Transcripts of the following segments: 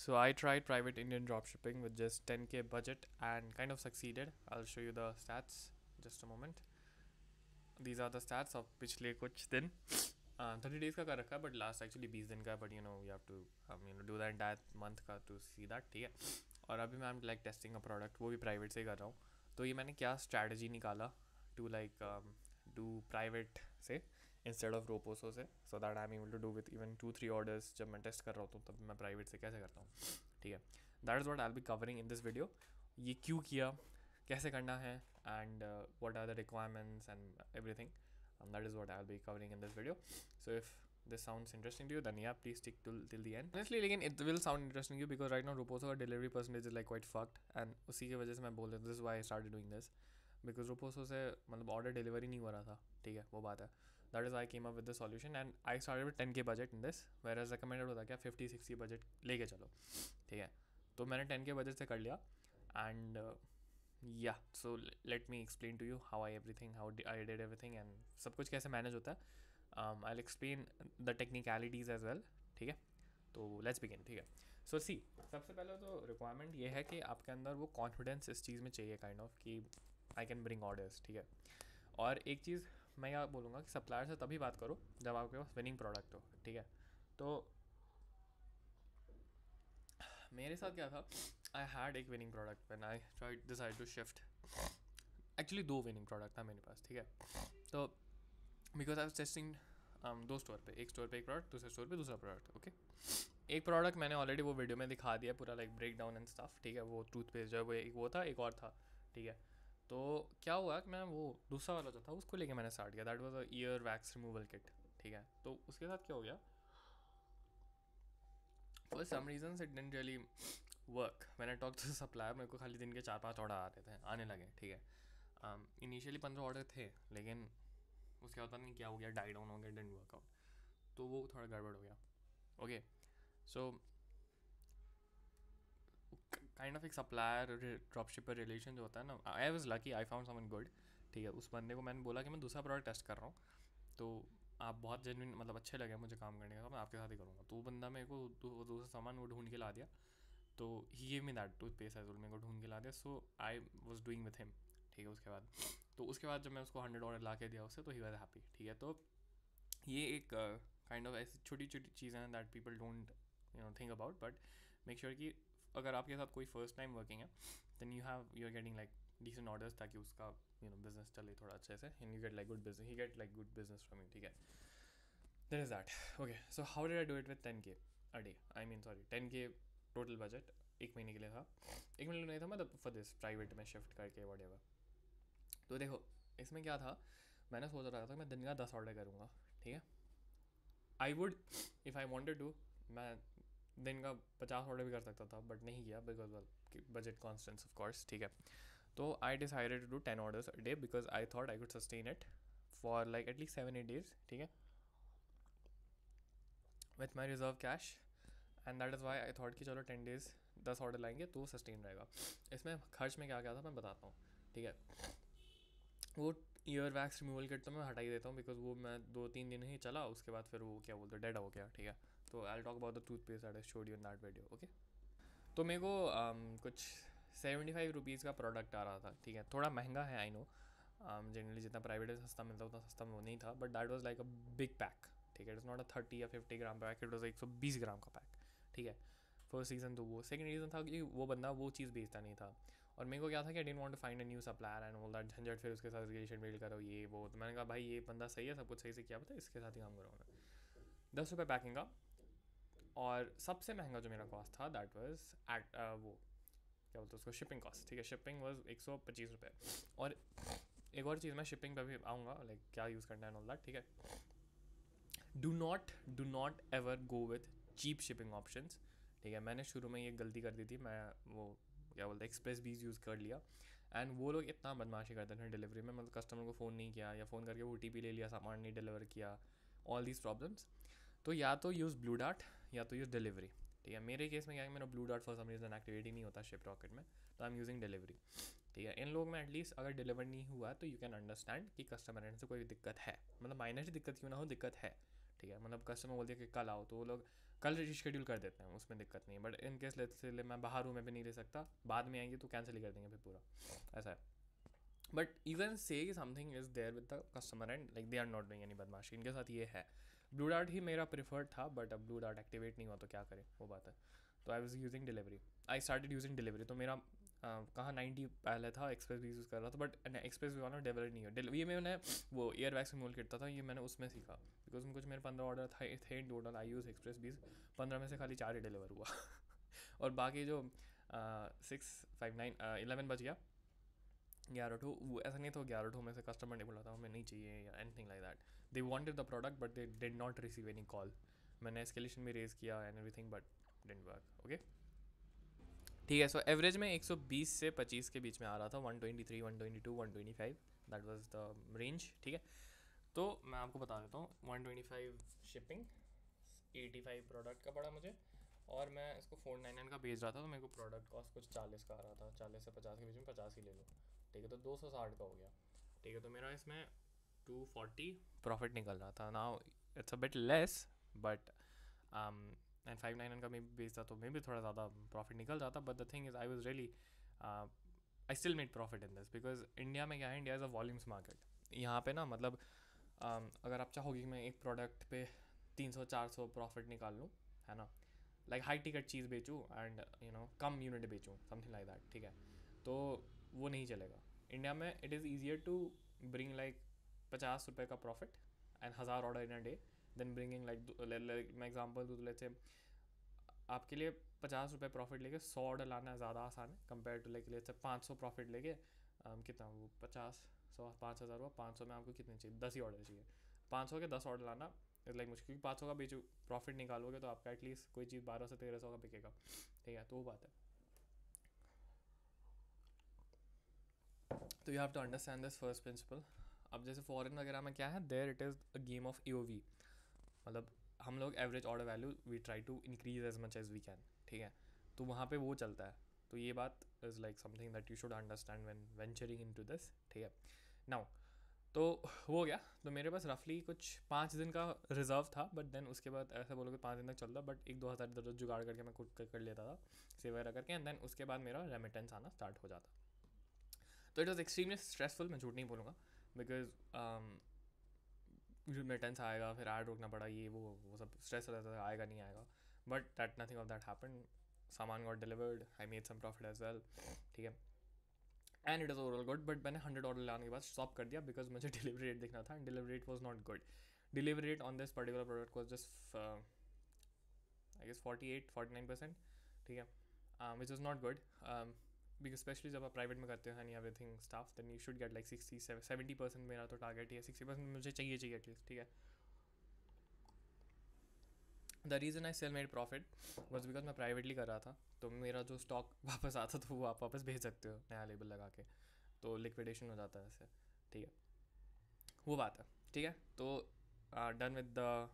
So I tried private Indian dropshipping with just 10k budget and kind of succeeded. I'll show you the stats just a moment. These are the stats of पिछले कुछ दिन 30 days का कर रखा है but last actually 20 दिन का है but you know you have to do the entire month का टू सी दैट ठीक है. और अभी मैं लाइक टेस्टिंग अ प्रोडक्ट वो भी प्राइवेट से ही कर रहा हूँ. तो ये मैंने क्या स्ट्रैटेजी निकाला टू लाइक डू प्राइवेट से इंस्टेड ऑफ रोपोसो से so that I am able to do with even 2-3 orders. जब मैं टेस्ट कर रहा होता हूँ तब मैं प्राइवेट से कैसे करता हूँ ठीक है. That is what I will be covering in this video. ये क्यों किया, कैसे करना है and what are the requirements and everything. That is what I'll be covering in this video. So if this sounds interesting to you, then yeah, please stick till the end. Honestly, again, it will sound interesting to you because right now Roposo का delivery percentage is like quite fucked, and उसी की वजह से मैं बोल रहा हूँ this is why I started doing this because Roposo से मतलब order delivery नहीं हो रहा था ठीक है, वो बात है. That is why I came up with the solution and I started with 10k budget in this, whereas recommended होता क्या 50-60 budget लेके चलो ठीक है. तो मैंने 10k budget से कर लिया and yeah, so let me explain to you how I did everything and सब कुछ कैसे मैनेज होता है. I'll explain the technicalities as well ठीक है. तो let's begin ठीक है. So see, सबसे पहले तो रिक्वायरमेंट ये है कि आपके अंदर वो कॉन्फिडेंस इस चीज़ में चाहिए काइंड ऑफ कि आई कैन ब्रिंग ऑर्डर्स ठीक है. और एक चीज़ मैं यहाँ बोलूँगा कि सप्लायर से तभी बात करो जब आपके पास विनिंग प्रोडक्ट हो ठीक है. तो मेरे साथ क्या था, आई हैड एक winning product when I tried decide to shift. Actually 2 winning product था मेरे पास ठीक है. तो because I was testing 2 store पे, एक स्टोर पे एक प्रोडक्ट, दूसरे स्टोर पे दूसरा प्रोडक्ट ओके. एक प्रोडक्ट मैंने ऑलरेडी वो वीडियो में दिखा दिया पूरा like break down and stuff ठीक है. वो टूथपेस्ट जो है वो था, एक और था ठीक है. तो क्या हुआ कि मैं वो दूसरा वाला जो था उसको लेके मैंने स्टार्ट किया. That was a ear wax removal kit ठीक है. तो उसके साथ क्या हो गया, for some reason it didn't really work when I talk to supplier. मेरे को खाली दिन के 4-5 ऑर्डर आ रहे थे, आने लगे ठीक है. इनिशियली 15 ऑर्डर थे लेकिन उसके बाद पता नहीं क्या हो गया, डाई डाउन हो गया, डिडंट वर्क आउट. तो वो थोड़ा गड़बड़ हो गया ओके. सो काइंड ऑफ एक सप्लायर ड्रॉपशिपर रिलेशन जो होता है ना, I was lucky I found someone good ठीक है. उस बंदे को मैंने बोला कि मैं दूसरा प्रोडक्ट टेस्ट कर रहा हूँ तो आप बहुत जेन्युइन मतलब अच्छे लगे मुझे काम करने का, मैं आपके साथ ही करूँगा. तो वो बंदा मेरे को दूसरा सामान वो ढूंढ के ला दिया. तो he give me that toothpaste as well, मेरे को ढूंढ के ला दिया. So I was doing with him ठीक है. उसके बाद जब मैं उसको 100 ऑर्डर ला के दिया उससे तो ही वाज हैप्पी ठीक है. तो ये एक काइंड ऑफ ऐसी छोटी छोटी चीज़ें हैं that people don't think about. But make sure कि अगर आपके साथ कोई फर्स्ट टाइम वर्किंग है then you are getting like decent orders ताकि उसका बिजनेस चले थोड़ा अच्छे से and you get like good business, he get like good business from you ठीक है. There is that okay. So how did I do it with 10k a day, I mean sorry 10k total budget एक महीने के लिए था. एक महीने नहीं था मतलब फॉर दिस प्राइवेट में शिफ्ट करके व्हाटएवर. तो देखो इसमें क्या था, मैंने सोच रहा था मैं दिन का 10 ऑर्डर करूँगा ठीक है. I would if I wanted to मैं दिन का 50 ऑर्डर भी कर सकता था बट नहीं किया because budget constants of course ठीक है. तो I decided to do 10 orders a day because I thought I could sustain it for like at least 7-8 days ठीक है with my reserve cash. And that is why I thought कि चलो 10 days 10 order लाएंगे तो sustain रहेगा. इसमें खर्च में क्या क्या था मैं बताता हूँ ठीक है. वो ईयर वैक्स रिमूवल किट तो मैं हटा ही देता हूँ बिकॉज वो मैं 2-3 दिन ही चला, उसके बाद फिर वो क्या बोलते डेड हो गया ठीक है. तो I talk about the toothpaste that I showed you in that video okay. तो मेरे को कुछ 75 रुपीज़ का प्रोडक्ट आ रहा था ठीक है. थोड़ा महंगा है आई नो, जनरली जितना प्राइवेट में सस्ता मिलता उतना सस्ता में वो नहीं था but that was like a big pack ठीक है. इट्स नॉट अ 30 या 50 ग्राम पैक, इट वाज 120 ग्राम का पैक ठीक है. फर्स्ट रीज़न तो वो. सेकंड रीज़न था कि वो बंदा वो चीज़ बेचता नहीं था और मेरे को क्या था कि I didn't want to find a new supplier and all that झंझट, फिर उसके साथ रिलेशन बिल्ड करो ये वो. तो मैंने कहा भाई ये बंदा सही है, सब कुछ सही से किया, पता इसके साथ ही काम करूँगा मैं. 10 रुपये पैकिंग का. और सबसे महंगा जो मेरा कॉस्ट था दैट वाज एट वो क्या बोलते हैं उसको, शिपिंग कॉस्ट ठीक है. शिपिंग वॉज 125 रुपये. और एक और चीज़ मैं शिपिंग पे भी आऊँगा लाइक क्या यूज़ करना है ऑल दैट ठीक है. Do not ever go with cheap shipping options ठीक है. मैंने शुरू में ये गलती कर दी थी, मैं वो क्या बोलते हैं एक्सप्रेस बीज यूज़ कर लिया एंड वो लोग इतना बदमाशी करते थे डिलीवरी में, मतलब कस्टमर को फ़ोन नहीं किया या फ़ोन करके वो OTP ले लिया, सामान नहीं डिलीवर किया, ऑल दीज प्रॉब्लम्स. तो या तो यूज़ ब्लू डार्ट या तो यूज़ डिलीवरी ठीक है. मेरे केस में क्या है, मेरा Blue Dart for some reason activate ही नहीं होता शिप रॉकेट में, तो आई एम यूजिंग डिलीवरी ठीक है. इन लोग में एटलीस्ट अगर डिलीवर नहीं हुआ तो यू कैन अंडरस्टैंड कि कस्टमर एंड से कोई दिक्कत है, मतलब माइनर दिक्कत क्यों ना हो, दिक्कत है ठीक है, मतलब कस्टमर बोल दिया कि कल आओ तो वो लोग कल रिशेड्यूल कर देते हैं, उसमें दिक्कत नहीं है। But in case let's say मैं बाहर हूँ, मैं भी नहीं ले सकता, बाद में आएंगे तो कैंसिल ही कर देंगे फिर पूरा, ऐसा है। But even say something is there with the customer and like they are not doing any बदमाशी, इनके साथ ये है। ब्लू डार्ट ही मेरा प्रिफर्ड था, बट अब ब्लू डार्ट एक्टिवेट नहीं हुआ तो क्या करें, वो बात है। तो I was using delivery, I started using delivery. तो मेरा कहाँ 90 पहले था, एक्सप्रेस भी यूज़ कर रहा था, बट एक्सप्रेस भी वाला डिलीवरी नहीं है। ये मैंने वो एयर वैक्स रिमूवल करता था, ये मैंने उसमें सीखा, बिकॉज कुछ मेरे 15 ऑर्डर थे in total, I use express 15 में से खाली 4 ही डिलीवर हुआ और बाकी जो 6 5 9 11 बज गया, 11 वो ऐसा नहीं था 11 में से कस्टमर ने बोला था हमें नहीं चाहिए या anything like that, they wanted the product but they did not receive any call. मैंने एस्केलेशन भी रेज किया and everything but didn't work. Okay ठीक है, सो एवरेज में 120 से 25 के बीच में आ रहा था, 123 122 125, दैट वाज द रेंज। ठीक है, तो मैं आपको बता देता हूँ 125 शिपिंग, 85 प्रोडक्ट का पड़ा मुझे, और मैं इसको 499 का बेच रहा था, तो मेरे को प्रोडक्ट कॉस्ट कुछ 40 का आ रहा था, 40 से 50 के बीच में, 50 ही ले लो। ठीक है, तो 260 का हो गया। ठीक है, तो मेरा इसमें 240 प्रॉफिट निकल रहा था। Now it's a bit less but and 599 का मैं बेचता तो मैं भी थोड़ा ज़्यादा प्रॉफिट निकल जाता, but the thing is I was really I still made profit in this, because India में क्या है, India is a volumes market. यहाँ पे ना मतलब अगर आप चाहोगे कि मैं एक प्रोडक्ट पे 300 400 प्रॉफिट निकाल लूँ, है ना, लाइक हाई टिकट चीज़ बेचूँ एंड यू नो कम यूनिट बेचूँ, समथिंग लाइक दैट, ठीक है, तो वो नहीं चलेगा। इंडिया में it is easier to bring like 50 रुपये का profit and 1000 order in a day than bringing like मैं एग्जाम्पल दूँ तो लेट्स से आपके लिए 50 रुपये प्रॉफिट लेके 100 ऑर्डर लाना ज़्यादा आसान है compare to like let's say 500 profit लेके कितना वो 50 100 5000 हुआ, 500 में आपको कितने चाहिए, 10 ही ऑर्डर चाहिए, 500 के 10 ऑर्डर लाना लाइक मुश्किल, क्योंकि 500 का बेचो प्रॉफिट निकालोगे तो आपका एटलीस्ट कोई चीज़ 1200 से 1300 का बिकेगा। ठीक है, तो वो बात है। तो you have to understand this first principle. अब जैसे फॉरेन वगैरह में क्या है, there it is a game of EOV, मतलब हम लोग average order value we try to increase as much as we can. ठीक है, तो वहाँ पे वो चलता है। तो ये बात is like something that you should understand when venturing into this. ठीक है, नाउ तो हो गया, तो मेरे पास रफली कुछ 5 दिन का रिजर्व था, बट देन उसके बाद ऐसा बोलोगे 5 दिन तक चलता, बट 1-2 हज़ार इधर उधर जुगाड़ करके मैं खुद कर लेता था, सेव वगैरह करके, एंड देन उसके बाद मेरा रेमिटेंस आना स्टार्ट हो जाता। तो इट वॉज एक्सट्रीमली स्ट्रेसफुल, मैं झूठ नहीं बोलूँगा, बिकॉज रेमिटेंस आएगा, फिर ऐड रोकना पड़ा, ये वो सब स्ट्रेस रहता था, आएगा नहीं आएगा, but that nothing of that happened. सामान got delivered, I made some profit as well. ठीक है, and it is overall good, but मैंने 100 ऑर्डर लाने के बाद स्टॉप कर दिया, बिकॉज मुझे डिलीवरी रेट देखना था, and delivery rate was not good. Delivery rate on this particular product was just I guess 48-49%। ठीक है, which is not good, because specially जब आप प्राइवेट में करते हो and everything staff, then you should get like 60-70%। मेरा तो target ही है 60% मुझे चाहिए एटलीस्ट। ठीक है, the reason I sell made profit was because मैं प्राइवेटली कर रहा था, तो मेरा जो स्टॉक वापस आता तो वो आप वापस भेज सकते हो नया लेबल लगा के, तो लिक्विडेशन हो जाता है ऐसे। ठीक है, वो बात है। ठीक है, तो done with the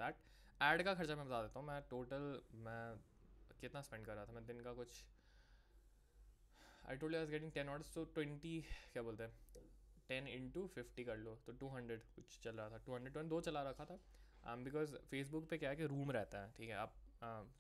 that. Add का खर्चा मैं बता देता हूँ, मैं टोटल मैं कितना स्पेंड कर रहा था, मैं दिन का कुछ I told I was getting 10 orders, तो 20 क्या बोलते हैं 10 × 50 कर लो, तो 200 कुछ चल रहा था, 202 चला रखा था। बिकॉज फेसबुक पे क्या है कि रूम रहता है। ठीक है, आप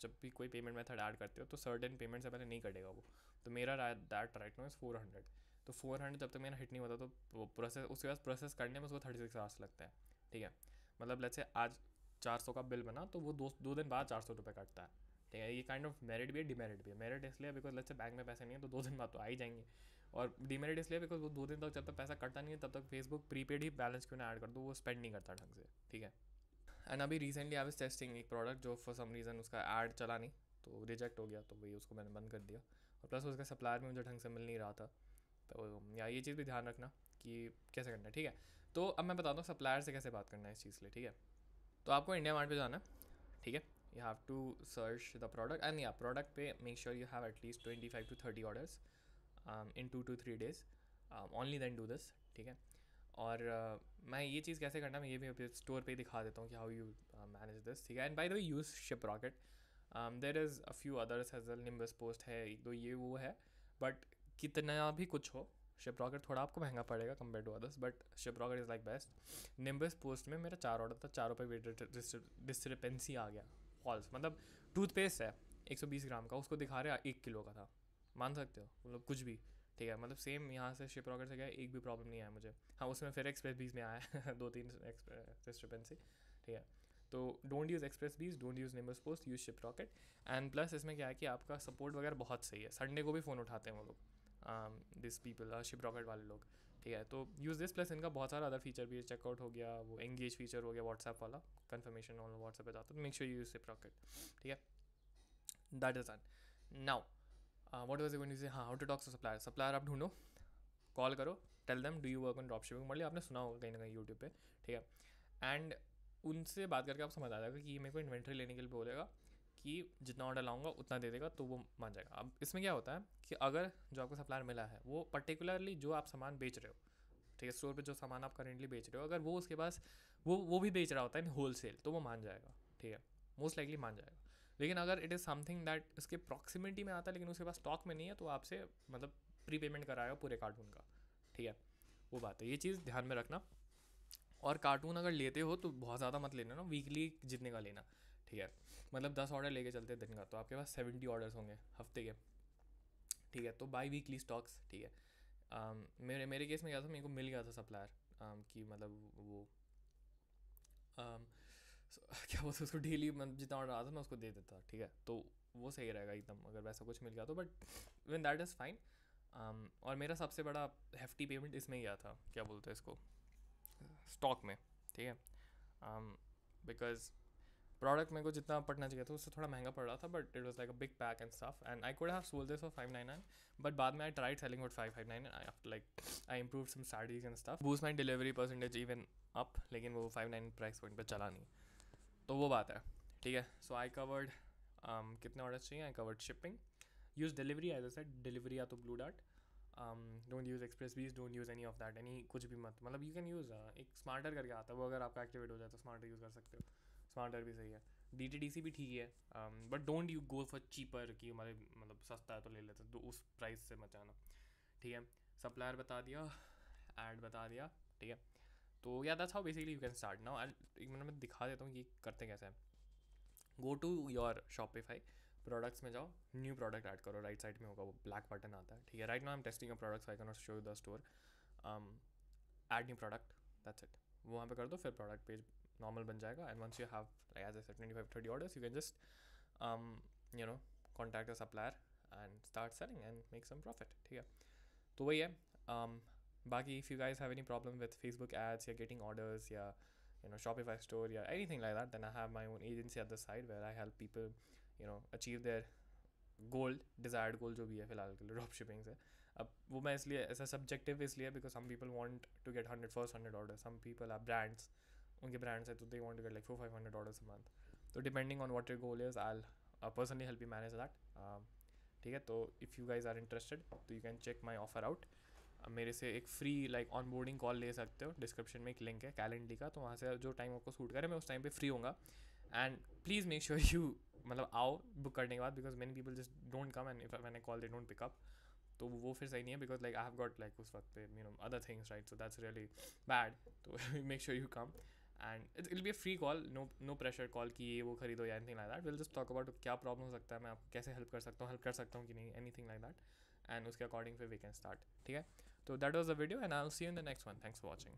जब भी कोई पेमेंट मेथड ऐड करते हो तो सर्टेन पेमेंट से पहले नहीं कटेगा वो, तो मेरा दैट राइट नो इज़ 400। तो 400 जब तक मेरा हिट नहीं होता तो वो प्रोसेस, उसके बाद प्रोसेस करने में उसको 36 आवर्स लगता है। ठीक है, मतलब लेट्स से आज 400 का बिल बना तो वो 2 दिन बाद 400 रुपये कटता है। ठीक है, ये काइंड ऑफ मेरिट भी है, डिमेरिट भी है। मेरिट इसलिए बिकॉज लेट्स से बैंक में पैसे नहीं है तो 2 दिन बाद तो आ ही जाएंगे, और डिमेरिट इसलिए बिकॉज वो 2 दिन तक जब तक पैसा कटता नहीं है तब तक फेसबुक प्रीपेड ही बैलेंस क्यों ना ऐड कर दो, वो स्पेंड नहीं करता ढंग से। ठीक है, एंड अभी रिसेंटली आई वाज टेस्टिंग एक प्रोडक्ट जो फॉर सम रीज़न उसका ऐड चला नहीं, तो रिजेक्ट हो गया, तो वही उसको मैंने बंद कर दिया, और प्लस उसका सप्लायर में मुझे ढंग से मिल नहीं रहा था। तो या ये चीज़ भी ध्यान रखना कि कैसे करना है। ठीक है, तो अब मैं बताता हूँ सप्लायर से कैसे बात करना है इस चीज़ के लिए। ठीक है, तो आपको इंडिया मार्ट पे जाना है। ठीक है, you have to search the product, and yeah, product पे make sure you have at least 25 to 30 orders in 2 to 3 days, only then do this. ठीक है, और मैं ये चीज़ कैसे करना, मैं ये भी स्टोर पे दिखा देता हूँ कि हाउ यू मैनेज दिस। ठीक है, and by the way use Shiprocket, there is a few others as well, NimbusPost है, एक दो ये वो है, बट कितना भी कुछ हो, शिप रॉकेट थोड़ा आपको महंगा पड़ेगा compare to others, but Shiprocket is like best. NimbusPost में मेरा 4 ऑर्डर था, चारों पे वेट डिस्क्रिपेंसी आ गया, फॉल्स। मतलब टूथपेस्ट है 120 ग्राम का, उसको दिखा रहे 1 किलो का था, मान सकते हो, मतलब कुछ भी। ठीक है, मतलब सेम यहाँ से शिप रॉकेट से गया, एक भी प्रॉब्लम नहीं आया मुझे। हाँ, उसमें फिर एक्सप्रेस बीस में आया 2-3 डिस्क्रिपेंसी। ठीक है, तो don't use XpressBees, don't use nimbus post, use ship rocket. And plus इसमें क्या है कि आपका सपोर्ट वगैरह बहुत सही है, संडे को भी फ़ोन उठाते हैं वो लोग, दिस पीपल शिप रॉकेट वाले लोग। ठीक है, तो यूज़ दिस, प्लस इनका बहुत सारा अदर फीचर भी है, चेकआउट हो गया, वो एंगेज फीचर हो गया व्हाट्सएप वाला, कन्फर्मेशन ऑन व्हाट्सएप पे जाता है, तो make sure you use Shiprocket. ठीक है, that is that. Now what was I going to say, हाँ, how to talk to supplier. Supplier आप ढूंढो, कॉल करो, tell them do you work on drop shipping model, आपने सुना होगा कहीं ना कहीं यूट्यूब पे। ठीक है, एंड उनसे बात करके आप समझ आ जाएगा कि मेरे को इन्वेंट्री लेने के लिए बोलेगा कि जितना ऑर्डर लाऊंगा उतना दे देगा, तो वो मान जाएगा। अब इसमें क्या होता है कि अगर जो आपको सप्लायर मिला है वो पर्टिकुलरली जो आप सामान बेच रहे हो, ठीक है, स्टोर पे जो सामान आप करेंटली बेच रहे हो, अगर वो उसके पास वो भी बेच रहा होता है इन होल सेल, तो वो मान जाएगा। ठीक है, मोस्ट लाइकली मान जाएगा। लेकिन अगर इट इज़ समथिंग दैट उसके प्रॉक्सिमिटी में आता है लेकिन उसके पास स्टॉक में नहीं है, तो आपसे मतलब प्री पेमेंट कराएगा पूरे कार्टून का। ठीक है, वो बात है, ये चीज़ ध्यान में रखना। और कार्टून अगर लेते हो तो बहुत ज़्यादा मत लेना ना, वीकली जितने का लेना। ठीक है, मतलब 10 ऑर्डर लेके चलते दिन का, तो आपके पास 70 ऑर्डर्स होंगे हफ्ते के। ठीक है, तो बाई वीकली स्टॉक्स। ठीक है, मेरे केस में क्या था, मेरे को मिल गया था सप्लायर कि मतलब वो क्या बोलते उसको, डेली मतलब जितना ऑर्डर आता था मैं उसको दे देता। ठीक है, तो वो सही रहेगा एकदम अगर वैसा कुछ मिल गया तो, but even that is fine. और मेरा सबसे बड़ा हेफ्टी पेमेंट इसमें ही गया था, क्या बोलते हैं इसको, स्टॉक में। ठीक है, बिकॉज प्रोडक्ट मेरे को जितना पड़ना चाहिए था उससे थोड़ा महंगा पड़ रहा था, but it was like a big pack and stuff, and I could have sold this for 599, but बाद में I tried selling for 559, after like I improve some strategies and stuff, boost my delivery percentage even up, लेकिन वो 59 price point पर चला नहीं, तो वो बात है। ठीक है, सो आई कवर्ड कितने ऑर्डर्स चाहिए, I covered shipping, use delivery, as I said delivery या तो Blue Dart, don't use XpressBees, don't use any of that, any कुछ भी मत, मतलब यू कैन यूज़ एक स्मार्टर करके आता है, वो अगर आपका एक्टिवेट हो जाए तो स्मार्टर यूज़ कर सकते हो, स्मार्टर भी सही है, DTDC भी ठीक है, but don't you go for cheaper कि हमारे मतलब सस्ता है तो ले लेते, तो उस प्राइस से मत जाना। ठीक है, सप्लायर बता दिया, ऐड बता दिया। ठीक है, तो या that's how basically you can start now. एक मिनट में दिखा देता हूँ कि करते कैसे हैं। Go to your Shopify, products में जाओ, न्यू प्रोडक्ट ऐड करो, राइट साइड में होगा वो ब्लैक बटन आता है। ठीक है, right now I am testing a product, so I can not show you the store, add new product, that's it, वो वहाँ पे कर दो, फिर प्रोडक्ट पेज नॉर्मल बन जाएगा। And once you have like as I said 25-30 orders, you can just you know contact a supplier and start selling and make some profit. ठीक है, तो वही है। बाकी if you guys have any problem with Facebook ads या getting orders या Shopify store या anything like that, then I have my own agency at the side where I help people achieve their goal, desired goal जो भी है फिलहाल के लिए drop shipping से। अब वो मैं इसलिए ऐसा सब्जेक्टिव इसलिए because some people want to get 100 order, some people are brands, उनके ब्रांड्स है तो they want to get like 400-500 orders a month, तो depending on what your goal is I personally help you manage that. ठीक है, तो if you guys are interested तो you can check my offer out. मेरे से एक free like onboarding call ले सकते हो, डिस्क्रिप्शन में एक लिंक है कैलेंडर का, तो वहाँ से जो टाइम आपको सूट करे मैं उस टाइम पे फ्री होऊंगा। And please make sure you मतलब आओ बुक करने के बाद, because many people just don't come and if when I call they don't pick up, तो वो फिर सही नहीं है, because like I have got like उस वक्त पे other things right, so that's really bad, तो make sure you come and it will be a free call, no pressure call कि ये वो खरीदो या anything like that, will just talk about क्या प्रॉब्लम हो सकता है, मैं आपको कैसे हेल्प कर सकता हूँ, हेल्प कर सकता हूँ कि नहीं, एनीथिंग लाइक दैट, एंड उसके अकॉर्डिंग फिर वी कैन स्टार्ट। ठीक है, तो that was the video and I will see you in the next one, thanks for watching.